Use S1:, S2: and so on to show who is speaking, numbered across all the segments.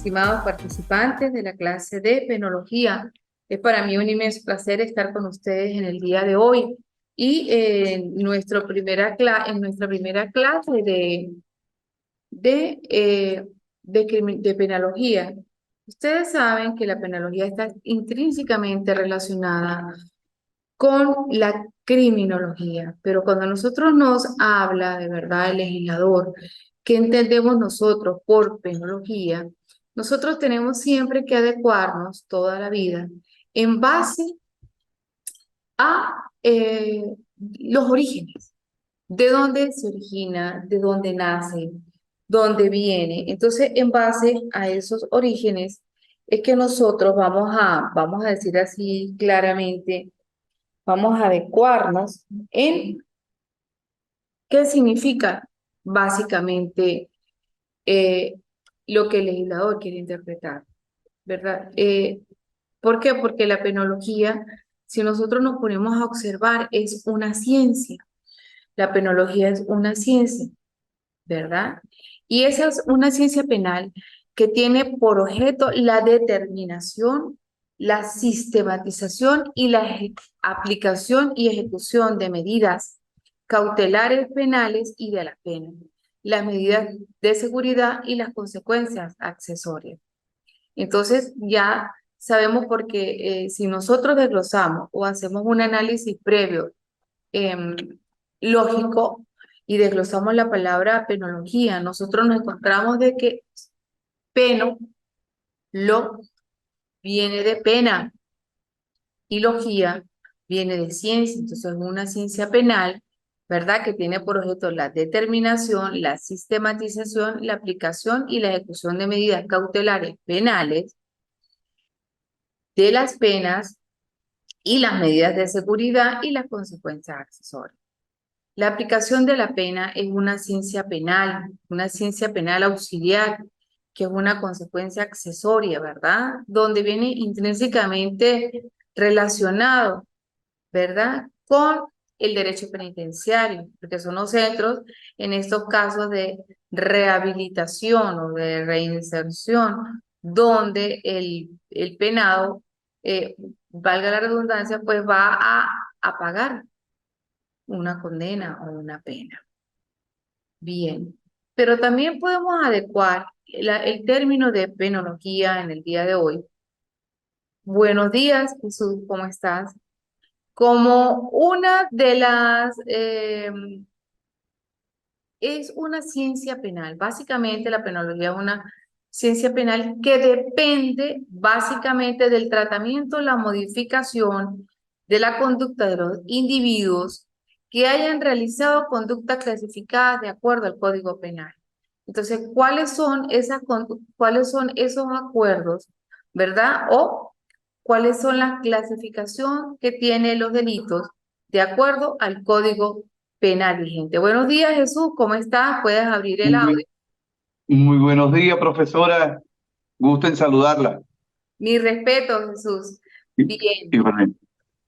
S1: estimados participantes de la clase de penología. Es para mí un inmenso placer estar con ustedes en el día de hoy y en nuestra primera clase de, eh, de penología. Ustedes saben que la penología está intrínsecamente relacionada con la criminología, pero cuando nosotros nos habla de verdad el legislador, ¿qué entendemos nosotros por penología? Nosotros tenemos siempre que adecuarnos toda la vida en base a los orígenes, de dónde se origina, de dónde nace, dónde viene. Entonces, en base a esos orígenes, es que nosotros vamos a decir así claramente, vamos a adecuarnos en qué significa básicamente eh, lo que el legislador quiere interpretar, ¿verdad? ¿Por qué? Porque la penología, si nosotros nos ponemos a observar, es una ciencia. La penología es una ciencia, ¿verdad? Y esa es una ciencia penal que tiene por objeto la determinación, la sistematización y la aplicación y ejecución de medidas cautelares penales y de la pena, las medidas de seguridad y las consecuencias accesorias. Entonces ya sabemos porque si nosotros desglosamos o hacemos un análisis previo em, lógico y desglosamos la palabra penología, nosotros nos encontramos de que peno, lo, viene de pena y logía viene de ciencia. Entonces es una ciencia penal, ¿verdad? Que tiene por objeto la determinación, la sistematización, la aplicación y la ejecución de medidas cautelares penales de las penas y las medidas de seguridad y las consecuencias accesorias. La aplicación de la pena es una ciencia penal auxiliar, que es una consecuencia accesoria, ¿verdad? Donde viene intrínsecamente relacionado, ¿verdad? Con el derecho penitenciario, porque son los centros en estos casos de rehabilitación o de reinserción, donde el penado, valga la redundancia, pues va a pagar una condena o una pena. Bien, pero también podemos adecuar el término de penología en el día de hoy. Buenos días, Jesús, ¿cómo estás? Como una de es una ciencia penal. Básicamente la penología es una ciencia penal que depende básicamente del tratamiento, la modificación de la conducta de los individuos que hayan realizado conductas clasificadas de acuerdo al Código Penal. Entonces, ¿cuáles son esos acuerdos, verdad? O cuáles son las clasificación que tienen los delitos de acuerdo al Código Penal vigente. Buenos días, Jesús, ¿cómo estás? Puedes abrir el audio.
S2: Muy, muy buenos días, profesora. Gusto en saludarla.
S1: Mi respeto, Jesús.
S2: Y-
S1: Bien,
S2: Igualmente.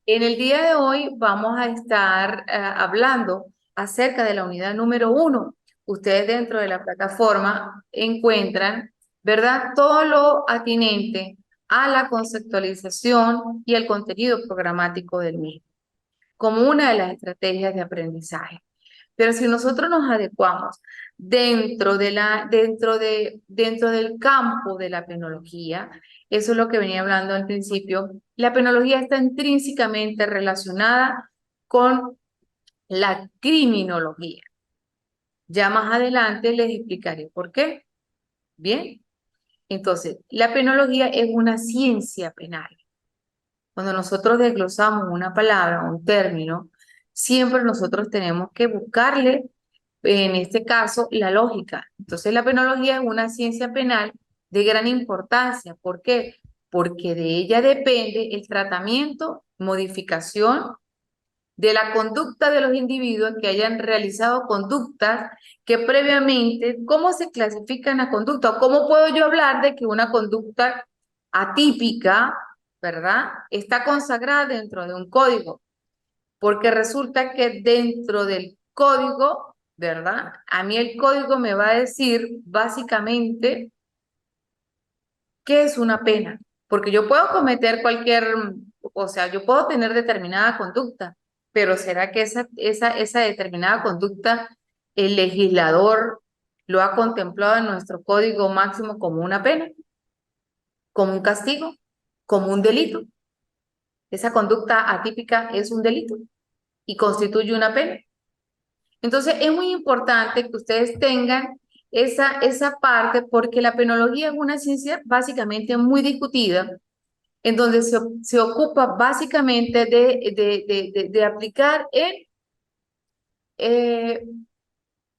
S1: en el día de hoy vamos a estar hablando acerca de la unidad número 1. Ustedes dentro de la plataforma encuentran, ¿verdad? Todo lo atinente a la conceptualización y el contenido programático del mismo, como una de las estrategias de aprendizaje. Pero si nosotros nos adecuamos dentro del campo de la penología, eso es lo que venía hablando al principio, la penología está intrínsecamente relacionada con la criminología. Ya más adelante les explicaré por qué. Bien, entonces, la penología es una ciencia penal. Cuando nosotros desglosamos una palabra, un término, siempre nosotros tenemos que buscarle, en este caso, la lógica. Entonces, la penología es una ciencia penal de gran importancia. ¿Por qué? Porque de ella depende el tratamiento, modificación de la conducta de los individuos que hayan realizado conductas que previamente, ¿cómo se clasifican las conductas? ¿Cómo puedo yo hablar de que una conducta atípica, ¿verdad? Está consagrada dentro de un código? Porque resulta que dentro del código, ¿verdad? A mí el código me va a decir básicamente ¿Qué es una pena? Porque yo puedo cometer o sea, yo puedo tener determinada conducta, pero ¿será que esa determinada conducta el legislador lo ha contemplado en nuestro código máximo como una pena, como un castigo, como un delito? Esa conducta atípica es un delito y constituye una pena. Entonces, es muy importante que ustedes tengan esa parte porque la penología es una ciencia básicamente muy discutida en donde se ocupa básicamente de aplicar eh,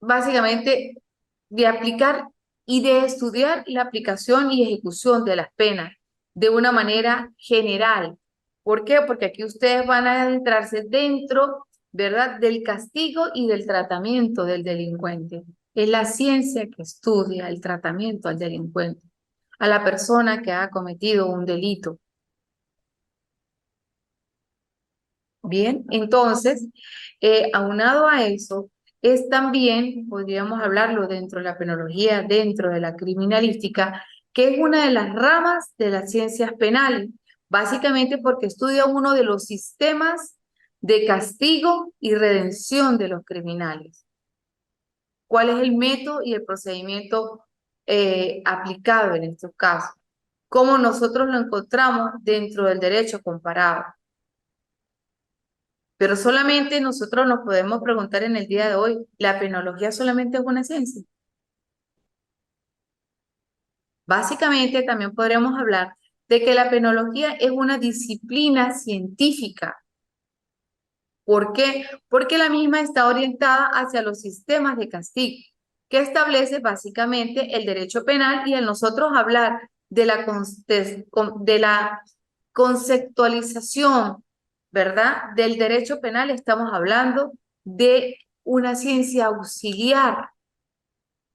S1: básicamente de aplicar y de estudiar la aplicación y ejecución de las penas de una manera general. ¿Por qué? Porque aquí ustedes van a adentrarse dentro, ¿verdad?, del castigo y del tratamiento del delincuente. Es la ciencia que estudia el tratamiento al delincuente, a la persona que ha cometido un delito. Bien, entonces, aunado a eso, es también, podríamos hablarlo dentro de la penología, dentro de la criminalística, que es una de las ramas de las ciencias penales, básicamente porque estudia uno de los sistemas de castigo y redención de los criminales. ¿Cuál es el método y el procedimiento aplicado en estos casos? ¿Cómo nosotros lo encontramos dentro del derecho comparado? Pero solamente nosotros nos podemos preguntar en el día de hoy, ¿la penología solamente es una ciencia? Básicamente también podríamos hablar de que la penología es una disciplina científica. ¿Por qué? Porque la misma está orientada hacia los sistemas de castigo, que establece básicamente el derecho penal y al nosotros hablar de la conceptualización, ¿verdad?, del derecho penal, estamos hablando de una ciencia auxiliar,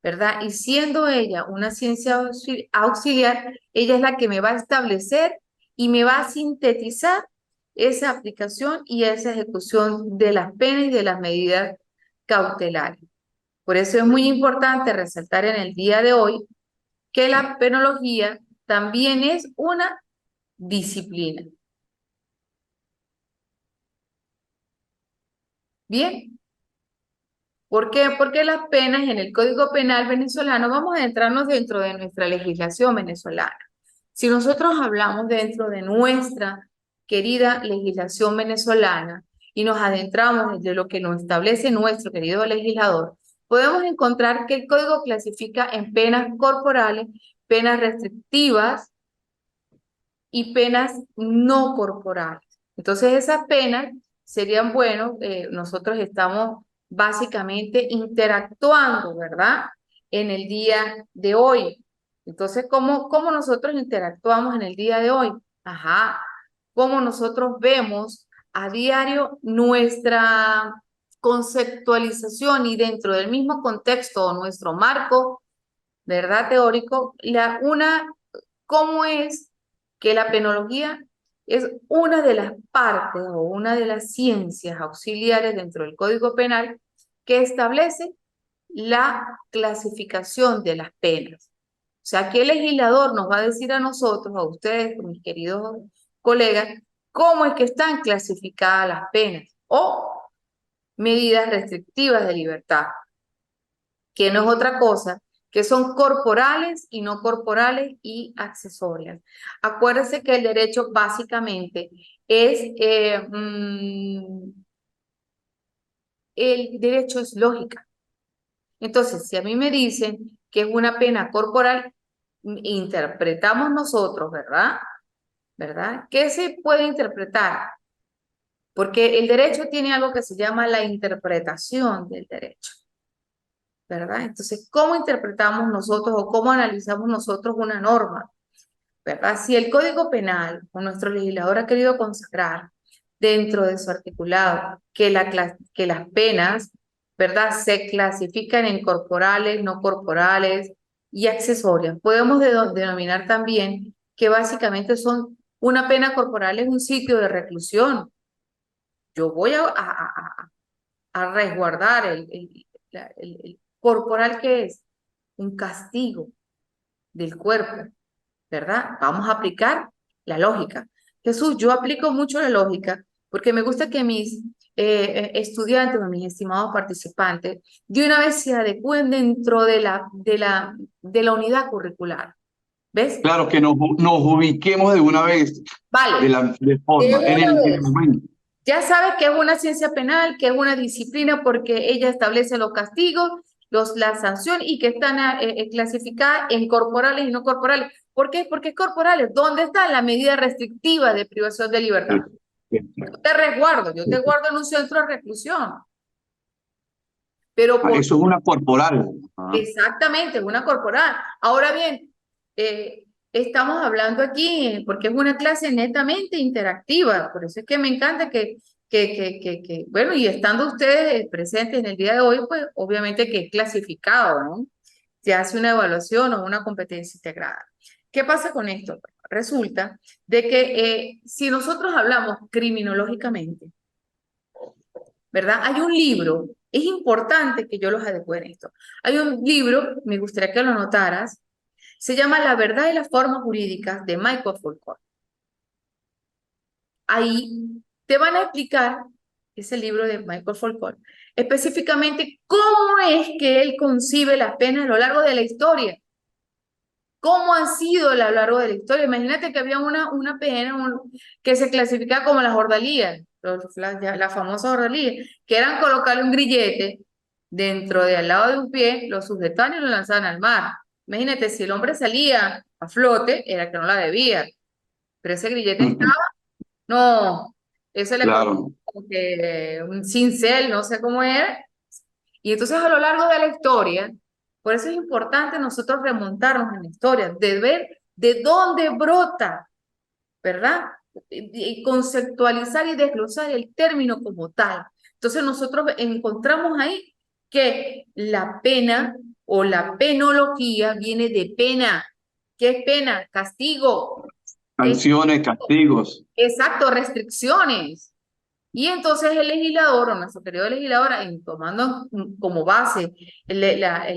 S1: ¿verdad? Y siendo ella una ciencia auxiliar, ella es la que me va a establecer y me va a sintetizar esa aplicación y esa ejecución de las penas y de las medidas cautelares. Por eso es muy importante resaltar en el día de hoy que la penología también es una disciplina. Bien, ¿por qué? Porque las penas en el Código Penal venezolano, vamos a entrarnos dentro de nuestra legislación venezolana. Si nosotros hablamos dentro de nuestra querida legislación venezolana y nos adentramos de lo que nos establece nuestro querido legislador, podemos encontrar que el código clasifica en penas corporales, penas restrictivas y penas no corporales. Entonces esas penas serían, bueno, nosotros estamos básicamente interactuando, ¿verdad?, en el día de hoy. Entonces, ¿cómo nosotros interactuamos en el día de hoy? Ajá, cómo nosotros vemos a diario nuestra conceptualización y dentro del mismo contexto o nuestro marco, ¿verdad?, teórico, cómo es que la penología es una de las partes o una de las ciencias auxiliares dentro del Código Penal que establece la clasificación de las penas. O sea, ¿qué legislador nos va a decir a nosotros, a ustedes, mis queridos colegas, cómo es que están clasificadas las penas o medidas restrictivas de libertad? Que no es otra cosa, que son corporales y no corporales y accesorias. Acuérdense que el derecho básicamente es, el derecho es lógica. Entonces, si a mí me dicen que es una pena corporal, interpretamos nosotros, ¿verdad? ¿Verdad? ¿Qué se puede interpretar? Porque el derecho tiene algo que se llama la interpretación del derecho. ¿Verdad? Entonces, ¿cómo interpretamos nosotros o cómo analizamos nosotros una norma? ¿Verdad? Si el Código Penal o nuestro legislador ha querido consagrar dentro de su articulado que las penas, ¿verdad?, se clasifican en corporales, no corporales y accesorias, podemos denominar también que básicamente son una pena corporal es un sitio de reclusión. Yo voy a resguardar el corporal, que es un castigo del cuerpo, ¿verdad? Vamos a aplicar la lógica. Jesús, yo aplico mucho la lógica porque me gusta que mis estudiantes o mis estimados participantes de una vez se adecúen dentro de la unidad curricular. ¿Ves?
S2: Claro, que nos ubiquemos de una vez,
S1: Vale,
S2: de
S1: de
S2: forma,
S1: una
S2: en el
S1: vez.
S2: momento.
S1: Ya sabes que es una ciencia penal, que es una disciplina porque ella establece los castigos, la sanción y que están clasificadas en corporales y no corporales. ¿Por qué? Porque es corporales. ¿Dónde está la medida restrictiva de privación de libertad? Yo te resguardo, yo te guardo en un centro de reclusión. Pero por
S2: Eso es una corporal.
S1: exactamente, es una corporal. Ahora bien, estamos hablando aquí porque es una clase netamente interactiva, por eso es que me encanta bueno, y estando ustedes presentes en el día de hoy, pues obviamente que es clasificado, ¿no? Se hace una evaluación o una competencia integrada. ¿Qué pasa con esto? Resulta de que si nosotros hablamos criminológicamente, ¿verdad? Hay un libro, es importante que yo los adecue en esto. Hay un libro, me gustaría que lo notaras, se llama La verdad y las formas jurídicas de Michael Foucault. Ahí te van a explicar, ese libro de Michael Foucault, específicamente cómo es que él concibe las penas a lo largo de la historia. ¿Cómo han sido a lo largo de la historia? Imagínate que había una pena que se clasificaba como las ordalías, la famosa ordalía, que eran colocarle un grillete dentro de al lado de un pie, lo sujetaban y lo lanzaban al mar. Imagínate, si el hombre salía a flote, era que no la debía, pero ese grillete estaba, no, eso le colocó
S2: Claro.
S1: como que un cincel, no sé cómo era, y entonces a lo largo de la historia, por eso es importante nosotros remontarnos en la historia, de ver de dónde brota, ¿verdad? Y conceptualizar y desglosar el término como tal. Entonces nosotros encontramos ahí que la pena o la penología viene de pena. ¿Qué es pena? Castigo. ¿Qué es?
S2: Sanciones, castigos.
S1: Exacto, restricciones. Y entonces el legislador o nuestro querido legislador, tomando como base el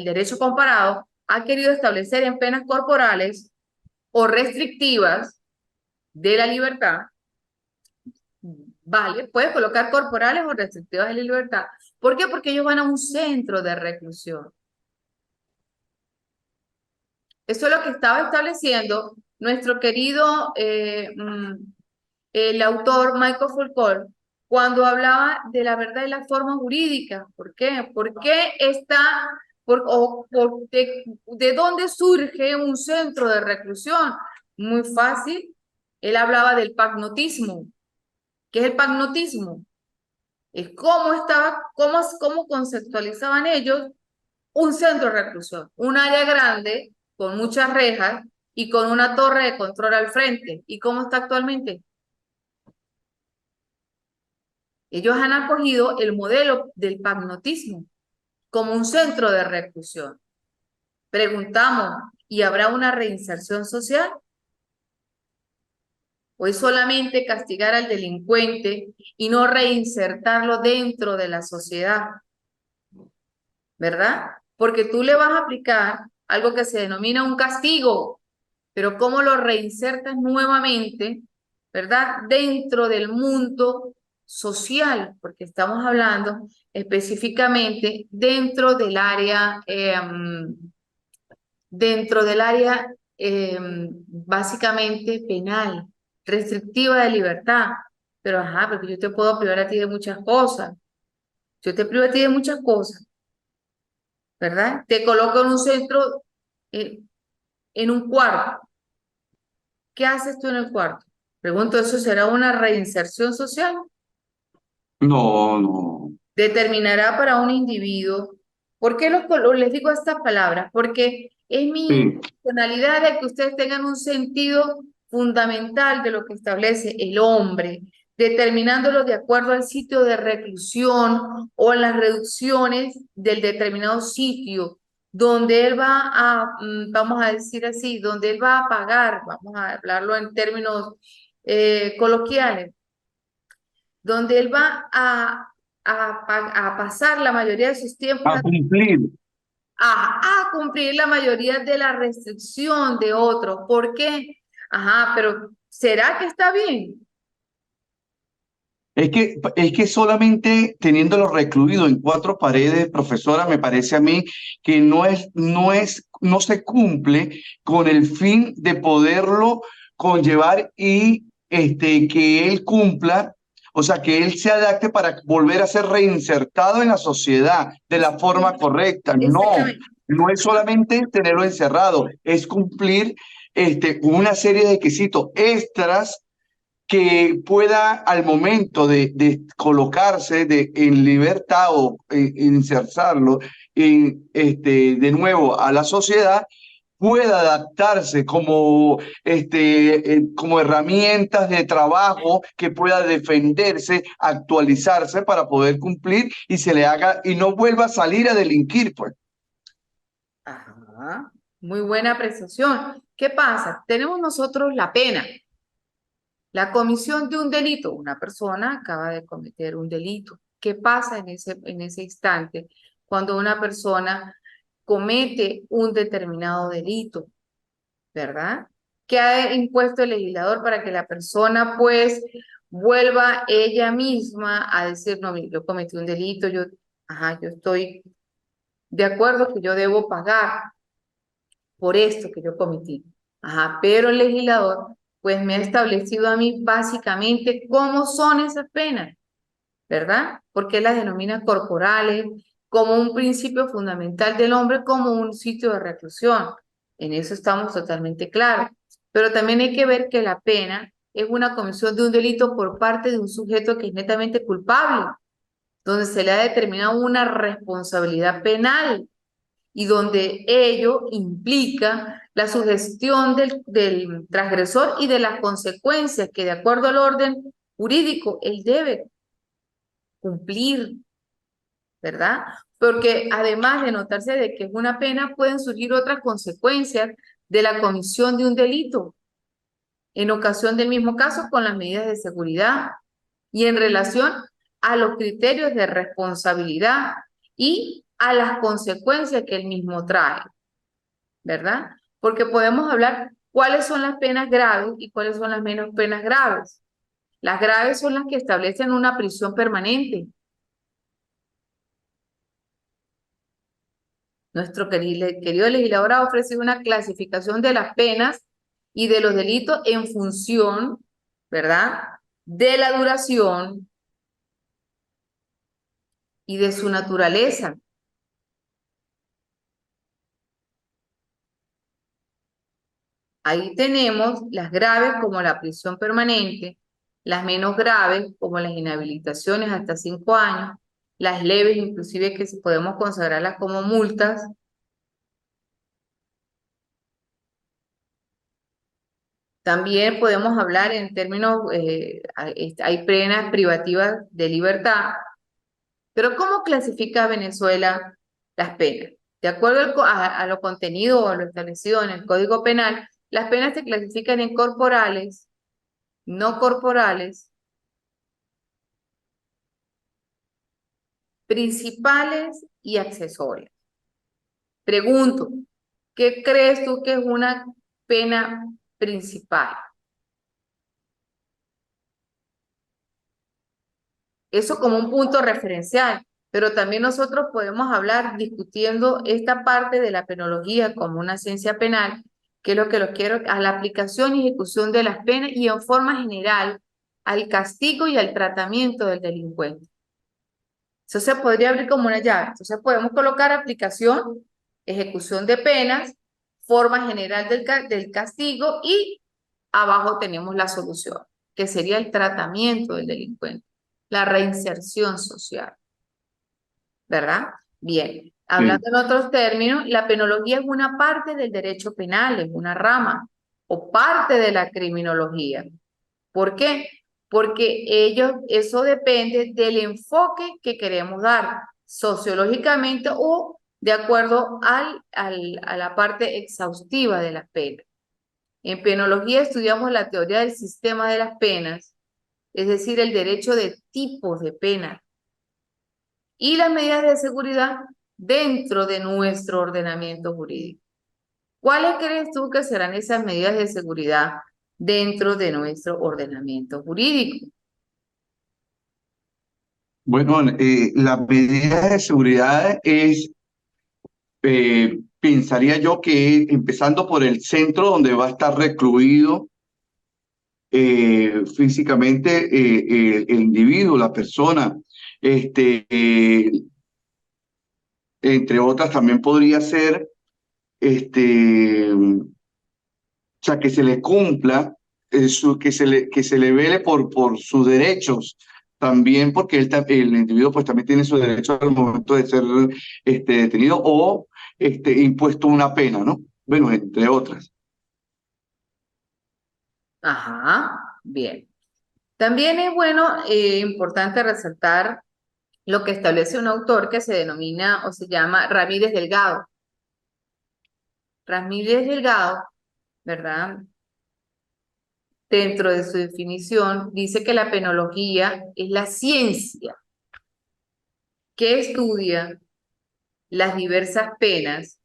S1: derecho comparado, ha querido establecer en penas corporales o restrictivas de la libertad, vale, puede colocar corporales o restrictivas de la libertad. ¿Por qué? Porque ellos van a un centro de reclusión. Eso es lo que estaba estableciendo nuestro querido el autor Michael Foucault cuando hablaba de la verdad y la forma jurídica. ¿Por qué? ¿Por qué está, de dónde surge un centro de reclusión? Muy fácil. Él hablaba del pagnotismo. ¿Qué es el pagnotismo? Es cómo conceptualizaban ellos un centro de reclusión, un área grande con muchas rejas y con una torre de control al frente. ¿Y cómo está actualmente? Ellos han acogido el modelo del pagnotismo como un centro de reclusión. Preguntamos, ¿y habrá una reinserción social? ¿O es solamente castigar al delincuente y no reinsertarlo dentro de la sociedad? ¿Verdad? Porque tú le vas a aplicar algo que se denomina un castigo, pero ¿cómo lo reinsertas nuevamente, verdad? Dentro del mundo social, porque estamos hablando específicamente dentro del área básicamente penal, restrictiva de libertad. Pero ajá, porque yo te puedo privar a ti de muchas cosas. Yo te privo a ti de muchas cosas, ¿verdad? Te coloco en un centro, eh, en un cuarto. ¿Qué haces tú en el cuarto? Pregunto, ¿eso será una reinserción social?
S2: No, no.
S1: Determinará para un individuo. ¿Por qué les digo estas palabras? Porque es mi
S2: Sí.
S1: intencionalidad de que ustedes tengan un sentido fundamental de lo que establece el hombre, determinándolo de acuerdo al sitio de reclusión o en las reducciones del determinado sitio, donde él va vamos a decir así, donde él va a pagar, vamos a hablarlo en términos coloquiales, donde él va a pasar la mayoría de sus tiempos
S2: A cumplir.
S1: a cumplir la mayoría de la restricción de otros. ¿Por qué? Ajá, pero ¿será que está bien?
S2: Es que solamente teniéndolo recluido en cuatro paredes, profesora, me parece a mí que no se cumple con el fin de poderlo conllevar y que él cumpla, o sea, que él se adapte para volver a ser reinsertado en la sociedad de la forma correcta. No,
S1: Exactamente.
S2: no es solamente tenerlo encerrado, es cumplir una serie de requisitos extras que pueda al momento de colocarse en libertad o insertarlo de nuevo a la sociedad, pueda adaptarse como herramientas de trabajo, que pueda defenderse, actualizarse para poder cumplir y se le haga y no vuelva a salir a delinquir, pues.
S1: Ajá, muy buena apreciación. ¿Qué pasa? Tenemos nosotros la pena, la comisión de un delito. Una persona acaba de cometer un delito. ¿Qué pasa en ese instante cuando una persona comete un determinado delito? ¿Verdad? ¿Qué ha impuesto el legislador para que la persona pues vuelva ella misma a decir, no, mire, yo cometí un delito, yo estoy de acuerdo que yo debo pagar por esto que yo cometí? Ajá, pero el legislador pues me ha establecido a mí básicamente cómo son esas penas, ¿verdad? Porque las denomina corporales como un principio fundamental del hombre, como un sitio de reclusión. En eso estamos totalmente claros. Pero también hay que ver que la pena es una comisión de un delito por parte de un sujeto que es netamente culpable, donde se le ha determinado una responsabilidad penal y donde ello implica la sugestión del transgresor y de las consecuencias que de acuerdo al orden jurídico él debe cumplir, ¿verdad? Porque además de notarse de que es una pena, pueden surgir otras consecuencias de la comisión de un delito, en ocasión del mismo caso con las medidas de seguridad y en relación a los criterios de responsabilidad y a las consecuencias que el mismo trae, ¿verdad? Porque podemos hablar cuáles son las penas graves y cuáles son las menos penas graves. Las graves son las que establecen una prisión permanente. Nuestro querido legislador ha ofrecido una clasificación de las penas y de los delitos en función, ¿verdad?, de la duración y de su naturaleza. Ahí tenemos las graves como la prisión permanente, las menos graves como las inhabilitaciones hasta 5 años, las leves inclusive que podemos consagrarlas como multas. También podemos hablar en términos, hay penas privativas de libertad, pero ¿cómo clasifica Venezuela las penas? De acuerdo a lo contenido o a lo establecido en el Código Penal, las penas se clasifican en corporales, no corporales, principales y accesorias. Pregunto, ¿qué crees tú que es una pena principal? Eso como un punto referencial, pero también nosotros podemos hablar discutiendo esta parte de la penología como una ciencia penal, que es lo que los quiero, a la aplicación y ejecución de las penas y en forma general al castigo y al tratamiento del delincuente. Eso se podría abrir como una llave. Entonces podemos colocar aplicación, ejecución de penas, forma general del castigo y abajo tenemos la solución, que sería el tratamiento del delincuente, la reinserción social, ¿verdad? Bien,
S2: Sí.
S1: hablando en otros términos, la penología es una parte del derecho penal, es una rama o parte de la criminología. ¿Por qué? Porque eso depende del enfoque que queremos dar sociológicamente o de acuerdo a la parte exhaustiva de las penas. En penología estudiamos la teoría del sistema de las penas, es decir, el derecho de tipos de pena y las medidas de seguridad dentro de nuestro ordenamiento jurídico. ¿Cuáles crees tú que serán esas medidas de seguridad dentro de nuestro ordenamiento jurídico?
S2: Bueno, la medida de seguridad es, pensaría yo que empezando por el centro donde va a estar recluido físicamente el individuo, la persona, este, entre otras también podría ser, o sea, que se le cumpla, que se le vele por sus derechos, también porque el individuo pues también tiene su derecho al momento de ser detenido o impuesto una pena, ¿no? Bueno, entre otras.
S1: Ajá, bien. También es bueno, importante resaltar lo que establece un autor que se denomina o se llama Ramírez Delgado. Ramírez Delgado, ¿verdad? Dentro de su definición, dice que la penología es la ciencia que estudia las diversas penas,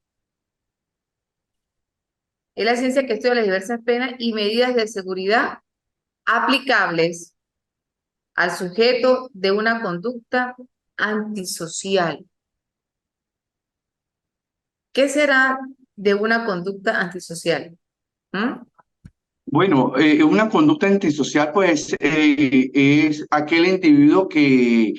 S1: es la ciencia que estudia las diversas penas y medidas de seguridad aplicables al sujeto de una conducta antisocial. ¿Qué será de una conducta antisocial? ¿Mm?
S2: Bueno, una conducta antisocial, pues, es aquel individuo que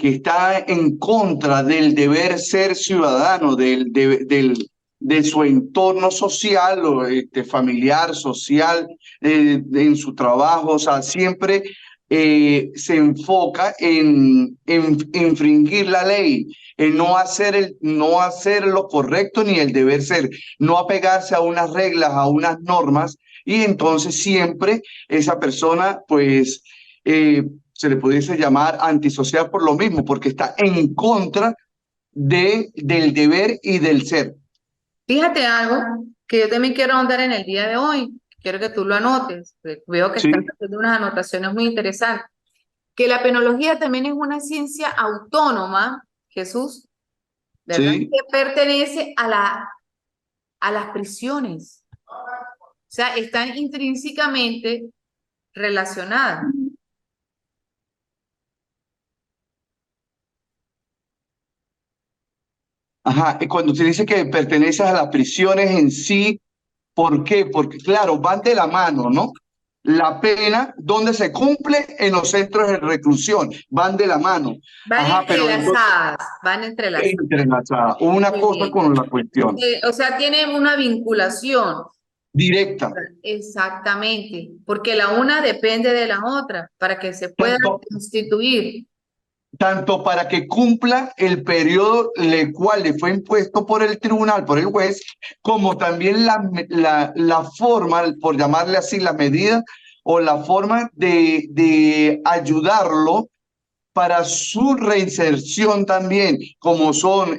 S2: está en contra del deber ser ciudadano, de su entorno social o familiar, social, en su trabajo. O sea, siempre se enfoca en infringir la ley, en no hacer lo correcto ni el deber ser, no apegarse a unas reglas, a unas normas y entonces siempre esa persona, pues, se le pudiese llamar antisocial por lo mismo, porque está en contra del deber y del ser.
S1: Fíjate algo que yo también quiero ahondar en el día de hoy. Quiero que tú lo anotes. Veo que estás
S2: Sí,
S1: haciendo unas anotaciones muy interesantes. Que la penología también es una ciencia autónoma, Jesús, ¿verdad?
S2: sí.
S1: Que pertenece a las prisiones. O sea, están intrínsecamente relacionadas.
S2: Ajá, y cuando se dice que perteneces a las prisiones en sí, ¿por qué? Porque, claro, van de la mano, ¿no? La pena, donde se cumple en los centros de reclusión, van de la mano.
S1: Van
S2: Ajá, pero entonces,
S1: entrelazadas, van entrelazadas.
S2: entrelazada, una
S1: Muy
S2: cosa
S1: bien.
S2: con la cuestión,
S1: O sea, tienen una vinculación.
S2: directa.
S1: Exactamente, porque la una depende de la otra para que se pueda
S2: Tanto,
S1: constituir.
S2: tanto para que cumpla el periodo el cual le fue impuesto por el tribunal, por el juez, como también la forma, por llamarle así, la medida o la forma de ayudarlo para su reinserción también, como son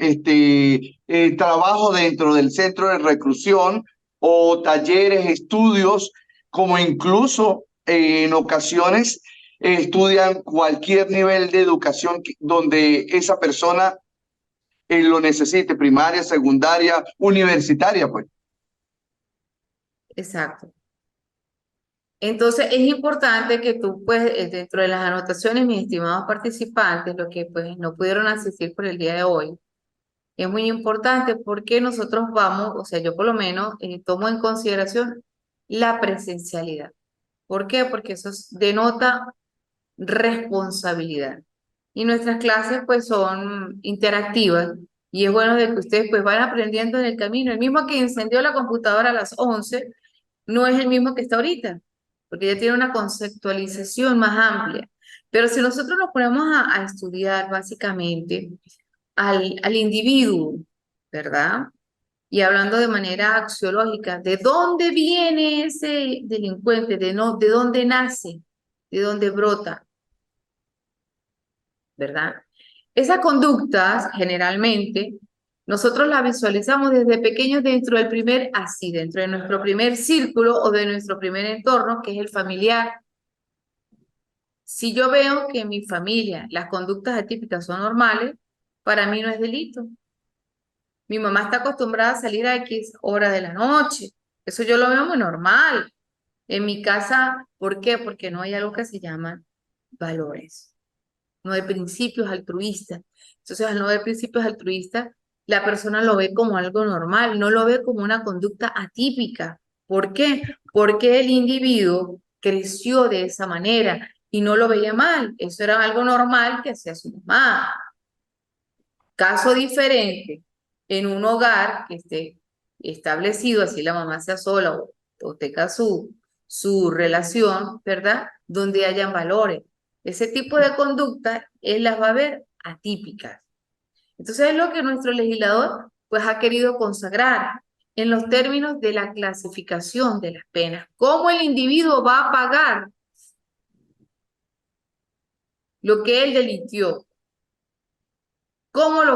S2: trabajo dentro del centro de reclusión o talleres, estudios, como incluso en ocasiones estudian cualquier nivel de educación donde esa persona lo necesite, primaria, secundaria, universitaria, pues.
S1: Exacto. Entonces es importante que tú, pues, dentro de las anotaciones, mis estimados participantes, los que pues no pudieron asistir por el día de hoy, es muy importante porque nosotros vamos, o sea, yo por lo menos tomo en consideración la presencialidad. ¿Por qué? Porque denota responsabilidad. Y nuestras clases pues son interactivas y es bueno de que ustedes pues van aprendiendo en el camino. El mismo que encendió la computadora a las 11 no es el mismo que está ahorita, porque ya tiene una conceptualización más amplia. Pero si nosotros nos ponemos a estudiar básicamente al individuo, ¿verdad? Y hablando de manera axiológica, ¿de dónde viene ese delincuente? ¿De dónde nace? ¿De dónde brota? ¿Verdad? Esas conductas, generalmente, nosotros las visualizamos desde pequeños dentro del dentro de nuestro primer círculo o de nuestro primer entorno, que es el familiar. Si yo veo que en mi familia las conductas atípicas son normales, para mí no es delito. Mi mamá está acostumbrada a salir a X hora de la noche. Eso yo lo veo muy normal. En mi casa, ¿por qué? Porque no hay algo que se llama valores. No hay principios altruistas. Entonces, al no haber principios altruistas, la persona lo ve como algo normal, no lo ve como una conducta atípica. ¿Por qué? Porque el individuo creció de esa manera y no lo veía mal. Eso era algo normal que hacía su mamá. Caso diferente, en un hogar que esté establecido, así la mamá sea sola o tenga su relación, ¿verdad? Donde hayan valores. Ese tipo de conducta él las va a ver atípicas. Entonces es lo que nuestro legislador pues ha querido consagrar en los términos de la clasificación de las penas. ¿Cómo el individuo va a pagar lo que él delitió? ¿Cómo él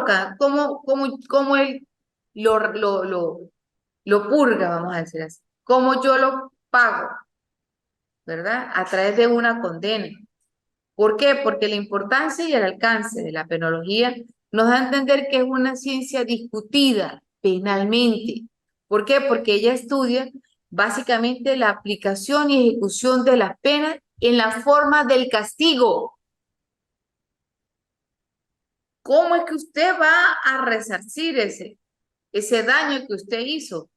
S1: lo purga, vamos a decir así? ¿Cómo yo lo pago? ¿Verdad? A través de una condena. ¿Por qué? Porque la importancia y el alcance de la penología nos da a entender que es una ciencia discutida penalmente. ¿Por qué? Porque ella estudia básicamente la aplicación y ejecución de las penas en la forma del castigo. ¿Cómo es que usted va a resarcir ese daño que usted hizo?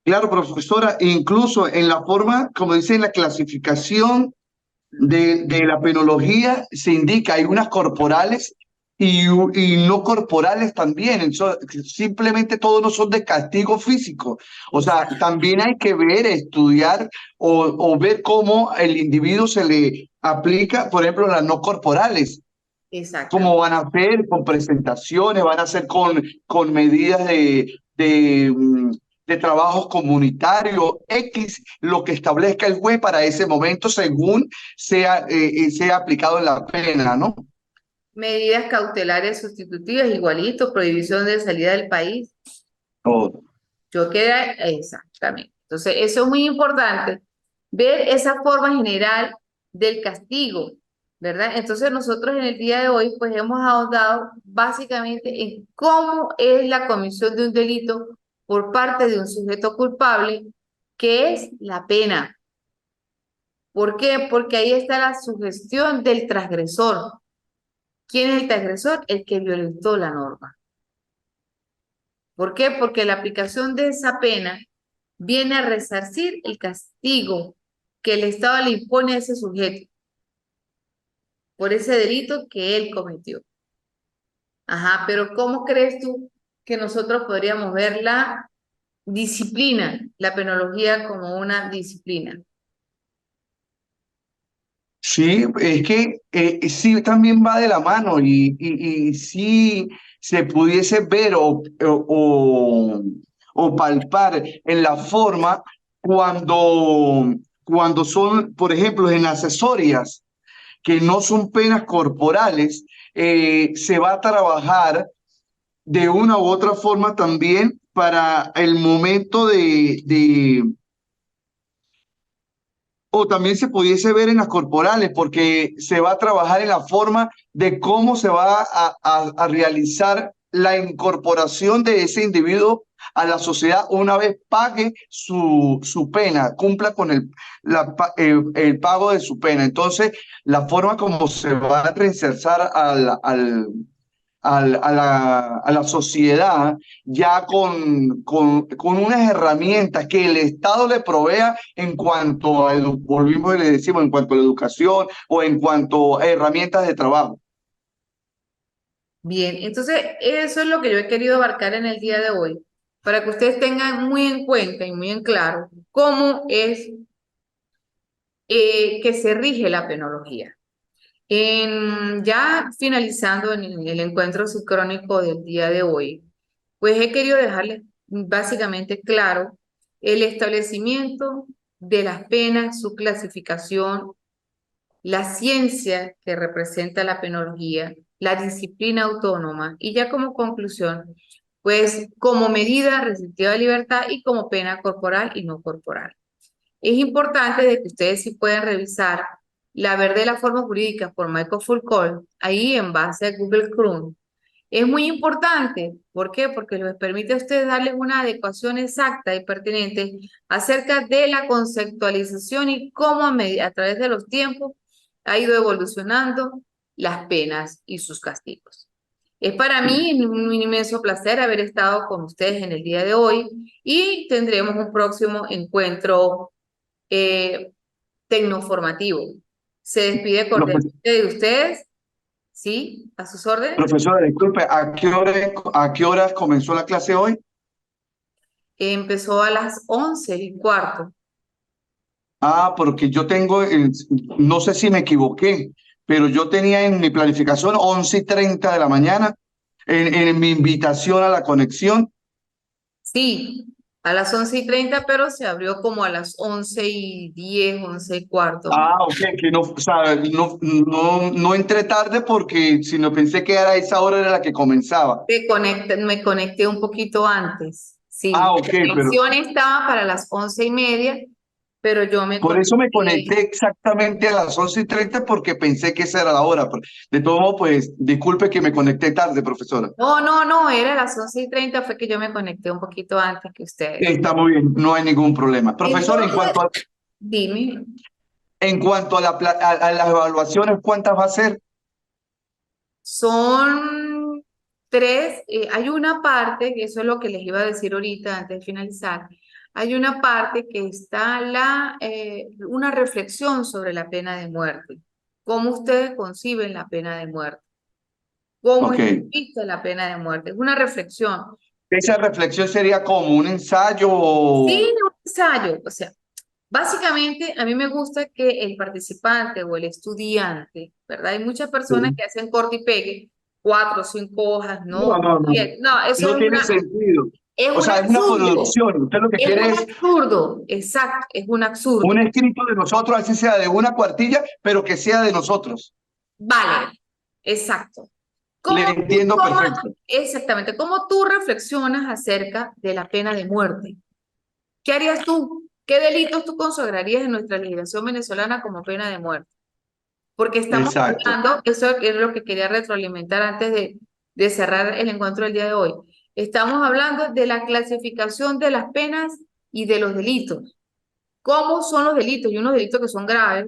S2: Claro, profesora, incluso en la forma, como dice, en la clasificación de la penología se indica, hay unas corporales y no corporales también. Simplemente todos no son de castigo físico. O sea, también hay que ver, estudiar o ver cómo el individuo se le aplica, por ejemplo, las no corporales. Cómo
S1: Exactamente.
S2: van a ser con presentaciones, van a ser con medidas de trabajos comunitarios, X, lo que establezca el juez para ese momento según sea aplicado en la pena, ¿no?
S1: Medidas cautelares sustitutivas, igualito, prohibición de salida del país.
S2: Todo.
S1: Yo quedé, exactamente. Entonces, eso es muy importante, ver esa forma general del castigo, ¿verdad? Entonces, nosotros en el día de hoy, pues hemos ahondado básicamente en cómo es la comisión de un delito por parte de un sujeto culpable, que es la pena. ¿Por qué? Porque ahí está la sugestión del transgresor. ¿Quién es el transgresor? El que violentó la norma. ¿Por qué? Porque la aplicación de esa pena viene a resarcir el castigo que el Estado le impone a ese sujeto por ese delito que él cometió. Ajá, pero ¿cómo crees tú que nosotros podríamos ver la disciplina, la penología como una disciplina?
S2: Sí, es que sí también va de la mano y sí se pudiese ver o palpar en la forma cuando son, por ejemplo, en accesorias que no son penas corporales, se va a trabajar de una u otra forma también para el momento o también se pudiese ver en las corporales, porque se va a trabajar en la forma de cómo se va a realizar la incorporación de ese individuo a la sociedad una vez pague su pena, cumpla con el pago de su pena. Entonces, la forma como se va a reinsertar a la sociedad ya con unas herramientas que el Estado le provea en cuanto a, volvimos y le decimos, en cuanto a la educación o en cuanto a herramientas de trabajo.
S1: Bien, entonces eso es lo que yo he querido abarcar en el día de hoy, para que ustedes tengan muy en cuenta y muy en claro cómo es que se rige la penología. Ya finalizando en el encuentro subcrónico del día de hoy, pues he querido dejarles básicamente claro el establecimiento de las penas, su clasificación, la ciencia que representa la penología, la disciplina autónoma y ya como conclusión, pues como medida restrictiva de libertad y como pena corporal y no corporal. Es importante de que ustedes sí puedan revisar la ver de la forma jurídica por Michael Foucault, ahí en base a Google Chrome, Es muy importante. ¿Por qué? Porque les permite a ustedes darles una adecuación exacta y pertinente acerca de la conceptualización y cómo a través de los tiempos ha ido evolucionando las penas y sus castigos. Es para mí un inmenso placer haber estado con ustedes en el día de hoy y tendremos un próximo encuentro eh, tecnoformativo. Se despide
S2: Profe-
S1: cordialmente de ustedes, ¿sí? A sus órdenes.
S2: Profesora, disculpe, a qué horas comenzó la clase hoy?
S1: Empezó a las 11:15.
S2: Ah, porque yo tengo, no sé si me equivoqué, pero yo tenía en mi planificación 11:30 de la mañana, en mi invitación a la conexión.
S1: Sí, a las 11:30, pero se abrió como a las 11:10, 11:15.
S2: Ah, ok, que no, o sea, no entré tarde porque si no pensé que era esa hora era la que comenzaba.
S1: Me conecté un poquito antes.
S2: Ah,
S1: Sí,
S2: ok,
S1: la
S2: pero
S1: conexión estaba para las 11:30, pero yo me
S2: por eso me
S1: conecté.
S2: conecté exactamente a las 11:30 porque pensé que esa era la hora. De todo modo, pues disculpe que me conecté tarde, profesora.
S1: No, no, no, era a las 11:30, fue que yo me conecté un poquito antes que ustedes.
S2: Está muy bien, no hay ningún problema. Profesora,
S1: Entonces, dime,
S2: en cuanto a, a las evaluaciones, ¿cuántas va a ser?
S1: son tres, hay una parte, que eso es lo que les iba a decir ahorita antes de finalizar, hay una parte que está una reflexión sobre la pena de muerte. ¿Cómo ustedes conciben la pena de muerte? ¿Cómo
S2: Ok.
S1: es vista la pena de muerte? Es una reflexión.
S2: Esa reflexión sería como un ensayo.
S1: Sí, un ensayo. O sea, básicamente a mí me gusta que el participante o el estudiante, ¿verdad? Hay muchas personas que hacen corte y pegue, 4 o 5 hojas,
S2: No,
S1: no,
S2: no, no.
S1: 10. No, eso
S2: No tiene sentido.
S1: es
S2: O
S1: un
S2: sea, es una
S1: absurdo.
S2: producción. Usted lo que
S1: Es
S2: quiere
S1: un
S2: es
S1: absurdo, exacto, es un absurdo.
S2: un escrito de nosotros, así sea de una cuartilla, pero que sea de nosotros.
S1: Vale, exacto.
S2: Le
S1: ¿Cómo tú
S2: entiendo
S1: tomas,
S2: perfecto.
S1: exactamente, cómo tú reflexionas acerca de la pena de muerte? ¿Qué harías tú? ¿Qué delitos tú consagrarías en nuestra legislación venezolana como pena de muerte? Porque estamos
S2: Exacto.
S1: hablando, eso es lo que quería retroalimentar antes de cerrar el encuentro del día de hoy. Estamos hablando de la clasificación de las penas y de los delitos. ¿Cómo son los delitos? Hay unos delitos que son graves,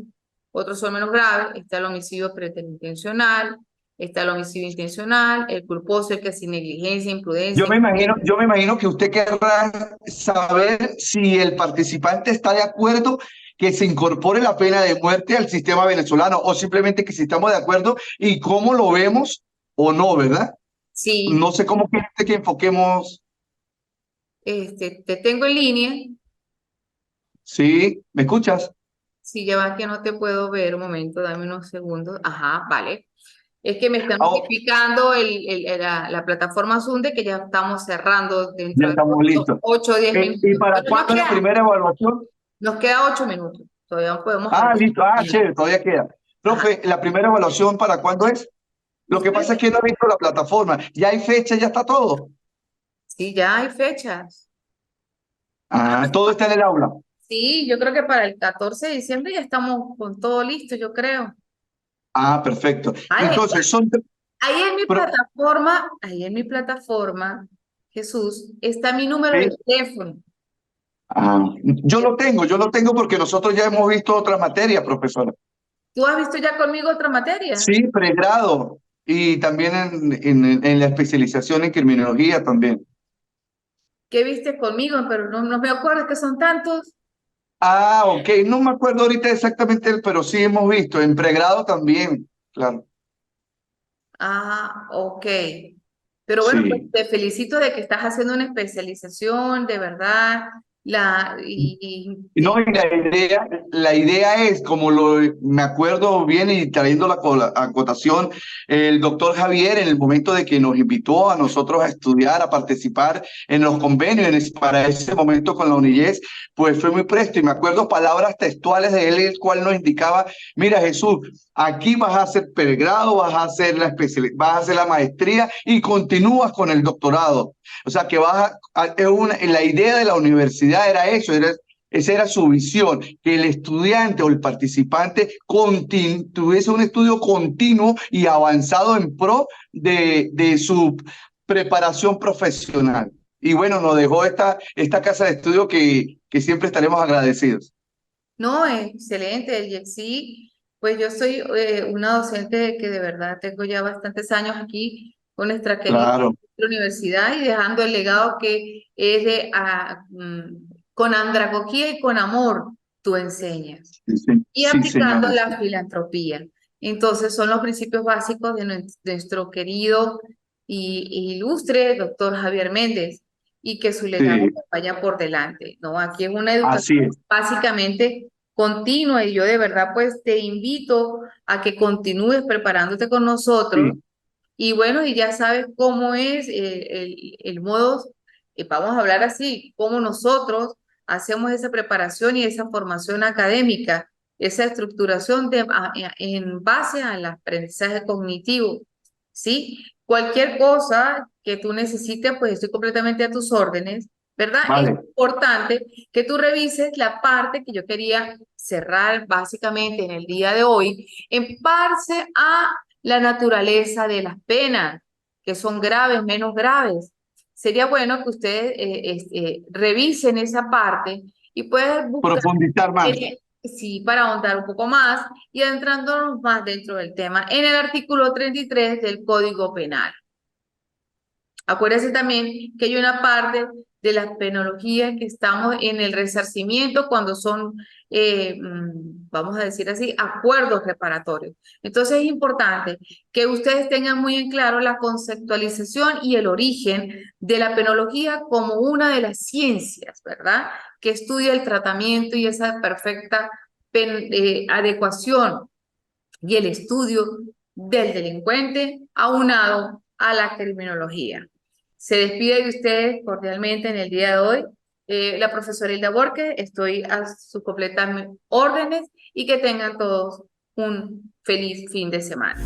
S1: otros son menos graves. Está el homicidio preterintencional, está el homicidio intencional, el culposo, el que sin negligencia, imprudencia.
S2: Yo me imagino que usted querrá saber si el participante está de acuerdo que se incorpore la pena de muerte al sistema venezolano o simplemente que si estamos de acuerdo y cómo lo vemos o no, ¿verdad?
S1: Sí,
S2: No sé cómo quiere usted que enfoquemos.
S1: te tengo en línea.
S2: Sí, ¿me escuchas?
S1: Si ya va que no te puedo ver, un momento, dame unos segundos. Ajá, vale. Es que me está
S2: Ah,
S1: notificando la plataforma Zoom de que ya estamos cerrando
S2: ya
S1: dentro de
S2: estamos listos.
S1: 8 o 10
S2: ¿Y
S1: minutos.
S2: para
S1: Pero
S2: cuándo la primera evaluación?
S1: nos queda 8 minutos. Todavía podemos
S2: Ah,
S1: hablar.
S2: listo. Ah, chévere, todavía queda.
S1: Ajá.
S2: Profe, ¿la primera evaluación para cuándo es? Lo que pasa es
S1: Ustedes,
S2: que no he visto la plataforma. Ya hay fecha, ya está todo.
S1: sí, ya hay fechas.
S2: Ah, todo está en el aula.
S1: Sí, yo creo que para el 14 de diciembre ya estamos con todo listo, yo creo.
S2: Ah, perfecto.
S1: Vale,
S2: Entonces, son... pro-
S1: ahí en mi plataforma, Jesús, está mi número de
S2: sí,
S1: teléfono.
S2: ah, yo lo tengo porque nosotros ya hemos visto otras materias, profesora.
S1: ¿Tú has visto ya conmigo otra materia?
S2: Sí, pregrado y también en la especialización en criminología también.
S1: ¿Qué viste conmigo? Pero no me acuerdo, es que son tantos.
S2: Ah, ok, no me acuerdo ahorita exactamente, pero sí hemos visto, en pregrado también, claro.
S1: Ah, ok. Pero bueno, pues
S2: Sí.
S1: te felicito de que estás haciendo una especialización, de verdad. La,
S2: No, y la idea es, como me acuerdo bien y trayendo la acotación, el doctor Javier, en el momento de que nos invitó a nosotros a estudiar, a participar en los convenios para ese momento con la UNIES, pues fue muy presto. Y me acuerdo palabras textuales de él, el cual nos indicaba: mira, Jesús, aquí vas a hacer pregrado, vas a hacer vas a hacer la maestría y continúas con el doctorado. O sea, que la idea de la universidad era eso, Esa era su visión, que el estudiante o el participante tuviese un estudio continuo y avanzado en pro de su preparación profesional. Y bueno, nos dejó esta casa de estudio que siempre estaremos agradecidos.
S1: No, es excelente, Yexi. Pues yo soy una docente que de verdad tengo ya bastantes años aquí con nuestra querida
S2: Claro,
S1: universidad y dejando el legado que es con andragogía y con amor tú enseñas y
S2: sí,
S1: aplicando
S2: señora.
S1: la filantropía. Entonces son los principios básicos de nuestro querido y ilustre doctor Javier Méndez y que su legado
S2: Sí,
S1: vaya por delante, ¿no? Aquí es una educación
S2: así es.
S1: básicamente continua y yo de verdad pues te invito a que continúes preparándote con nosotros
S2: Sí,
S1: y bueno, y ya sabes cómo es el modo, vamos a hablar así, cómo nosotros hacemos esa preparación y esa formación académica, esa estructuración en base al aprendizaje cognitivo, ¿sí? Cualquier cosa que tú necesites, pues estoy completamente a tus órdenes, ¿verdad? Es
S2: vale.
S1: importante que tú revises la parte que yo quería cerrar básicamente en el día de hoy, en base a la naturaleza de las penas, que son graves, menos graves. Sería bueno que ustedes revisen esa parte y puedan buscar,
S2: Profundizar más.
S1: sí, para ahondar un poco más y adentrándonos más dentro del tema en el artículo 33 del Código Penal. Acuérdense también que hay una parte de las penologías que estamos en el resarcimiento cuando son, vamos a decir así, acuerdos reparatorios. Entonces es importante que ustedes tengan muy en claro la conceptualización y el origen de la penología como una de las ciencias, ¿verdad? Que estudia el tratamiento y esa perfecta adecuación y el estudio del delincuente aunado a la criminología. Se despide de ustedes cordialmente en el día de hoy. La profesora Hilda Borges, estoy a sus completas órdenes y que tengan todos un feliz fin de semana.